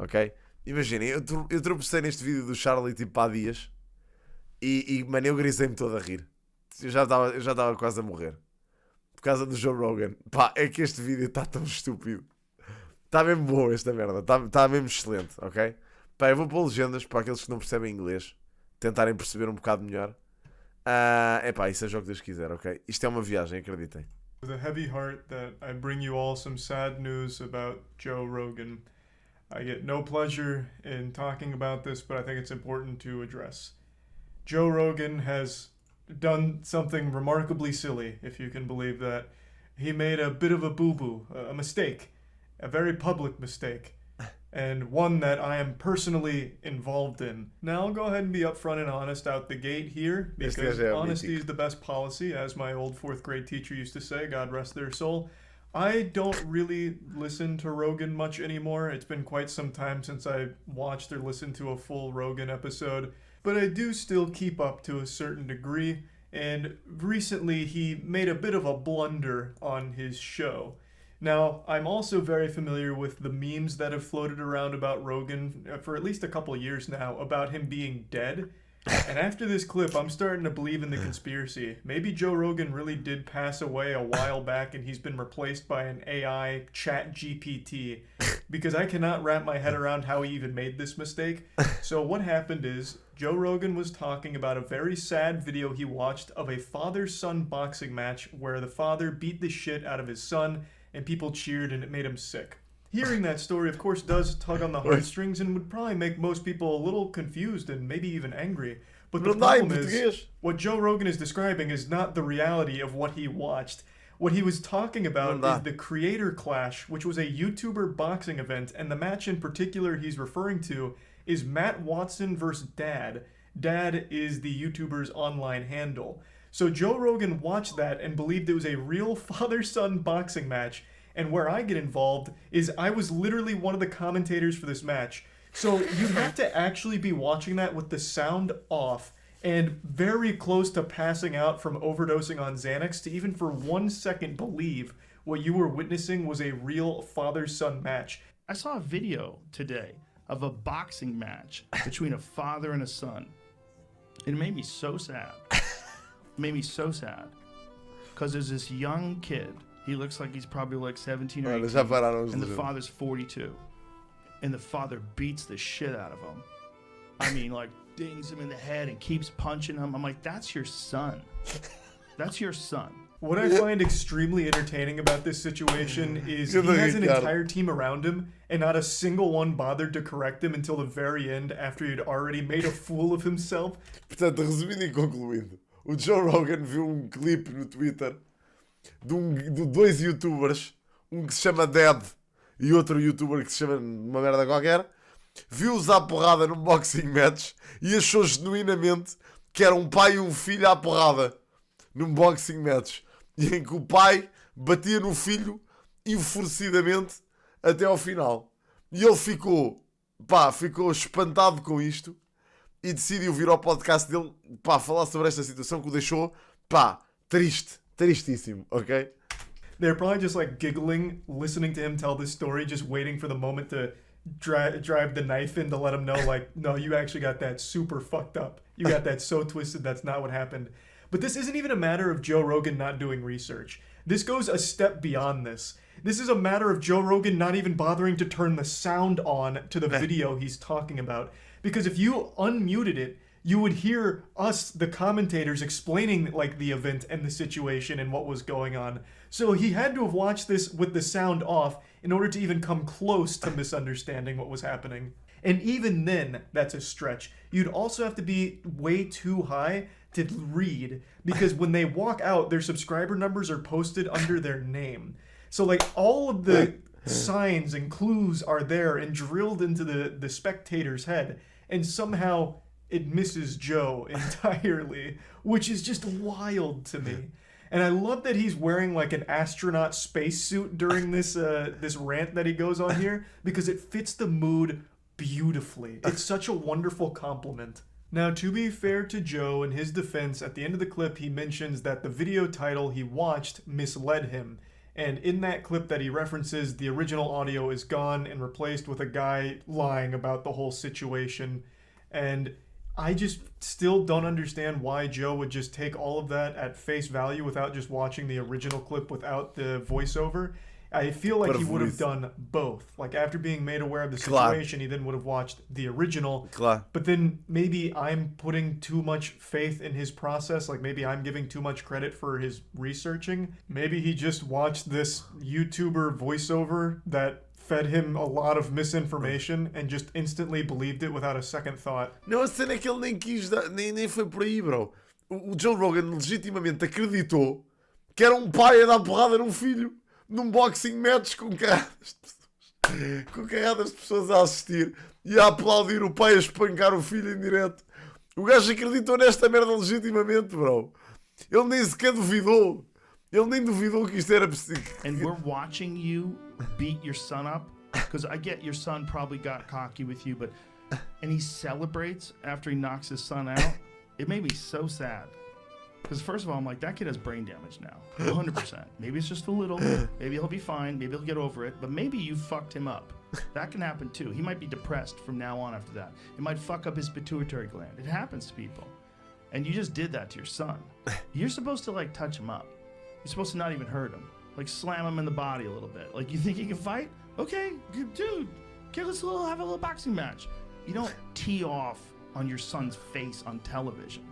ok? Imaginem, eu tropecei neste vídeo do Charlie tipo há dias e mano, eu grisei-me todo a rir. Eu já estava quase a morrer. Por causa do Joe Rogan. Pá, é que este vídeo está tão estúpido. Está mesmo bom esta merda. Está mesmo excelente, ok? Pá, eu vou pôr legendas para aqueles que não percebem inglês. Tentarem perceber um bocado melhor. Epá, e seja o que Deus quiser, ok? Isto é uma viagem, acreditem. With a heavy heart that I bring you all some sad news about Joe Rogan. I get no pleasure in talking about this, but I think it's important to address. Joe Rogan has done something remarkably silly, if you can believe that. He made a bit of a boo-boo, a mistake, a very public mistake, and one that I am personally involved in. Now, I'll go ahead and be upfront and honest out the gate here, because honesty is the best policy, as my old 4th grade teacher used to say, God rest their soul. I don't really listen to Rogan much anymore. It's been quite some time since I watched or listened to a full Rogan episode, but I do still keep up to a certain degree, and recently he made a bit of a blunder on his show. Now, I'm also very familiar with the memes that have floated around about Rogan for at least a couple years now about him being dead. And after this clip, I'm starting to believe in the conspiracy. Maybe Joe Rogan really did pass away a while back and he's been replaced by an AI chat GPT, because I cannot wrap my head around how he even made this mistake. So what happened is Joe Rogan was talking about a very sad video he watched of a father-son boxing match where the father beat the shit out of his son and people cheered and it made him sick. Hearing that story, of course, does tug on the heartstrings and would probably make most people a little confused and maybe even angry. But the problem is, what Joe Rogan is describing is not the reality of what he watched. What he was talking about is the Creator Clash, which was a YouTuber boxing event, and the match in particular he's referring to is Matt Watson versus Dad. Dad is the YouTuber's online handle. So Joe Rogan watched that and believed it was a real father-son boxing match. And where I get involved is I was literally one of the commentators for this match. So you have to actually be watching that with the sound off and very close to passing out from overdosing on Xanax to even for 1 second believe what you were witnessing was a real father-son match. I saw a video today of a boxing match between a father and a son. It made me so sad. It made me so sad. Because there's this young kid. He looks like he's probably like 17 or 18, and the father's 42. And the father beats the shit out of him. I mean, like, dings him in the head and keeps punching him. I'm like, that's your son. That's your son. What I find extremely entertaining about this situation is he has an entire team around him, and not a single one bothered to correct him until the very end, after he'd already made a fool of himself. Portanto, resumindo e concluindo, o Joe Rogan viu clipe no Twitter de 2 youtubers, que se chama Dead e outro youtuber que se chama uma merda qualquer, viu-os à porrada num boxing match e achou genuinamente que era um pai e um filho à porrada num boxing match, e em que o pai batia no filho enfurecidamente até ao final. E ele ficou espantado com isto e decidiu vir ao podcast dele falar sobre esta situação que o deixou tristíssimo, ok? They're probably just like giggling, listening to him tell this story, just waiting for the moment to drive the knife in to let him know, like, no, you actually got that super fucked up. You got that so twisted, that's not what happened. But this isn't even a matter of Joe Rogan not doing research. This goes a step beyond this. This is a matter of Joe Rogan not even bothering to turn the sound on to the video he's talking about. Because if you unmuted it, you would hear us, the commentators, explaining like the event and the situation and what was going on. So he had to have watched this with the sound off in order to even come close to misunderstanding what was happening. And even then, that's a stretch. You'd also have to be way too high to read, because when they walk out, their subscriber numbers are posted under their name. So like all of the signs and clues are there and drilled into the spectator's head, and somehow it misses Joe entirely, which is just wild to me. And I love that he's wearing like an astronaut spacesuit during this this rant that he goes on here, because it fits the mood beautifully. It's such a wonderful compliment. Now, to be fair to Joe, in his defense, at the end of the clip, he mentions that the video title he watched misled him. And in that clip that he references, the original audio is gone and replaced with a guy lying about the whole situation. And I just still don't understand why Joe would just take all of that at face value without just watching the original clip without the voiceover. I feel like he would have done both. Like, after being made aware of the situation, he then would have watched the original. But then maybe I'm putting too much faith in his process. Like, maybe I'm giving too much credit for his researching. Maybe he just watched this YouTuber voiceover that fed him a lot of misinformation and just instantly believed it without a second thought. Não, a cena é que ele nem quis dar, nem foi por aí, bro. O Joe Rogan legitimamente acreditou que era um pai a dar porrada num filho num boxing match com carradas de pessoas a assistir e a aplaudir o pai a espancar o filho em direto. O gajo acreditou nesta merda legitimamente, bro. Ele nem sequer duvidou. Ele nem duvidou que isto era possível. And we're watching you beat your son up, because I get your son probably got cocky with you, and he celebrates after he knocks his son out. It made me so sad. Because first of all, I'm like, that kid has brain damage now, 100%. Maybe it's just a little. Maybe he'll be fine. Maybe he'll get over it. But maybe you fucked him up. That can happen too. He might be depressed from now on after that. It might fuck up his pituitary gland. It happens to people. And you just did that to your son. You're supposed to like touch him up. You're supposed to not even hurt him. Like slam him in the body a little bit. Like, you think he can fight? Okay, dude. Okay, let's have a little boxing match. You don't tee off on your son's face on television.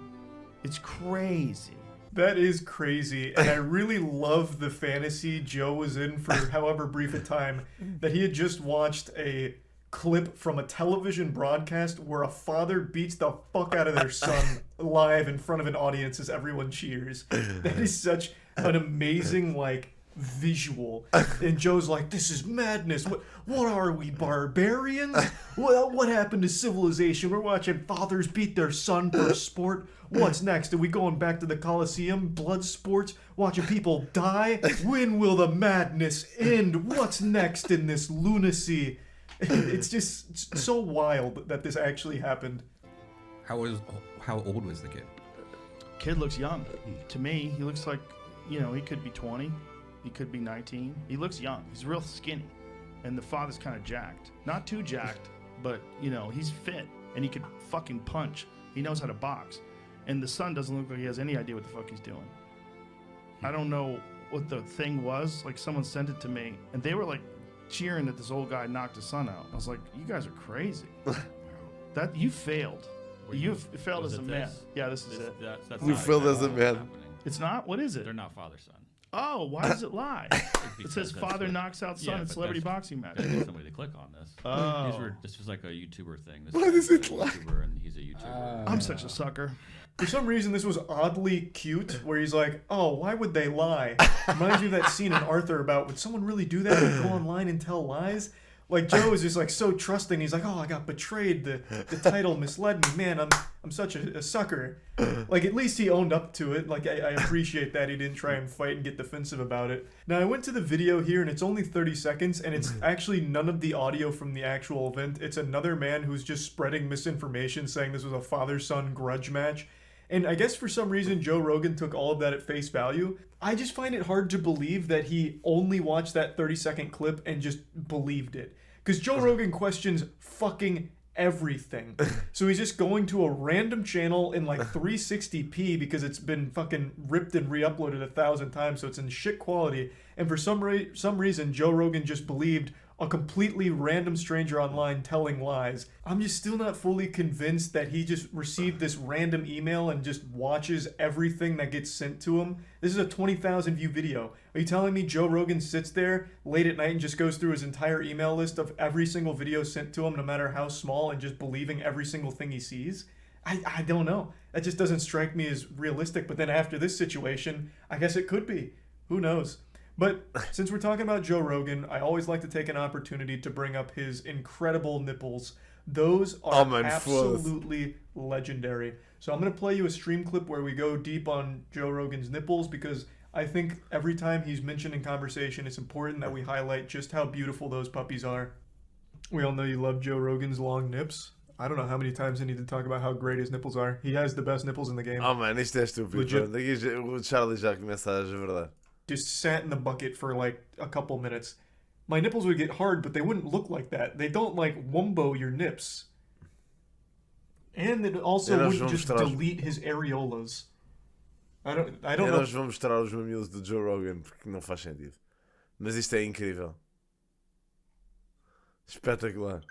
It's crazy. That is crazy, and I really love the fantasy Joe was in for however brief a time, that he had just watched a clip from a television broadcast where a father beats the fuck out of their son live in front of an audience as everyone cheers. That is such an amazing, like, visual. And Joe's like, this is madness. What are we, barbarians? What happened to civilization? We're watching fathers beat their son for sport. What's next? Are we going back to the Coliseum? Blood sports? Watching people die? When will the madness end? What's next in this lunacy? It's just so wild that this actually happened. How old was the kid? Kid looks young. To me, he looks like, you know, he could be 20. He could be 19. He looks young. He's real skinny. And the father's kind of jacked. Not too jacked, but, you know, he's fit. And he could fucking punch. He knows how to box. And the son doesn't look like he has any idea what the fuck he's doing. I don't know what the thing was. Like, someone sent it to me, and they were, like, cheering that this old guy knocked his son out. I was like, you guys are crazy. That you failed. You failed as a man. Yeah, this is it. That's You not failed as exactly a man. what's happening. It's not? What is it? They're not father-son. Oh, why does it lie? It Because says that's father what- knocks out son Yeah, in but celebrity that's- boxing match. Gotta get somebody to click on this. Oh. This was like a YouTuber thing. This Why guy's does it a lie? YouTuber and he's a YouTuber. I'm such a sucker. For some reason, this was oddly cute, where he's like, oh, why would they lie? Reminds me of that scene in Arthur about, would someone really do that? Would go online and tell lies? Like, Joe is just like so trusting. He's like, oh, I got betrayed. The title misled me. Man, I'm such a sucker. Like, at least he owned up to it. Like, I appreciate that he didn't try and fight and get defensive about it. Now, I went to the video here, and it's only 30 seconds, and it's actually none of the audio from the actual event. It's another man who's just spreading misinformation, saying this was a father-son grudge match. And I guess for some reason, Joe Rogan took all of that at face value. I just find it hard to believe that he only watched that 30-second clip and just believed it. Because Joe Rogan questions fucking everything. So he's just going to a random channel in like 360p because it's been fucking ripped and re-uploaded 1,000 times, so it's in shit quality. And for some reason, Joe Rogan just believed a completely random stranger online telling lies. I'm just still not fully convinced that he just received this random email and just watches everything that gets sent to him. This is a 20,000 view video. Are you telling me Joe Rogan sits there late at night and just goes through his entire email list of every single video sent to him, no matter how small, and just believing every single thing he sees? I don't know. That just doesn't strike me as realistic. But then after this situation, I guess it could be. Who knows? But since we're talking about Joe Rogan, I always like to take an opportunity to bring up his incredible nipples. Those are absolutely legendary. So I'm going to play you a stream clip where we go deep on Joe Rogan's nipples, because I think every time he's mentioned in conversation, it's important that we highlight just how beautiful those puppies are. We all know you love Joe Rogan's long nips. I don't know how many times I need to talk about how great his nipples are. He has the best nipples in the game. Oh, mano, isto é estúpido. Legit. Pronto, aqui o Charlie já começa a verdade. just sat in the bucket for like a couple minutes, my nipples would get hard, but they wouldn't look like that. They don't like wumbo your nips. And it also E nós wouldn't vamos just mostrar- delete his areolas. I don't E know. nós vamos mostrar os mamilos do Joe Rogan porque não faz sentido. Mas isto é incrível. Espetacular.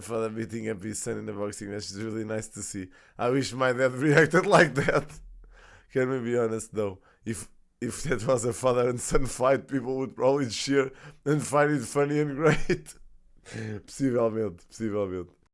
Father beating up his son in a boxing match is really nice to see. I wish my dad reacted like that. Can we be honest though? If that was a father and son fight, people would probably cheer and find it funny and great. Possivelmente, possivelmente.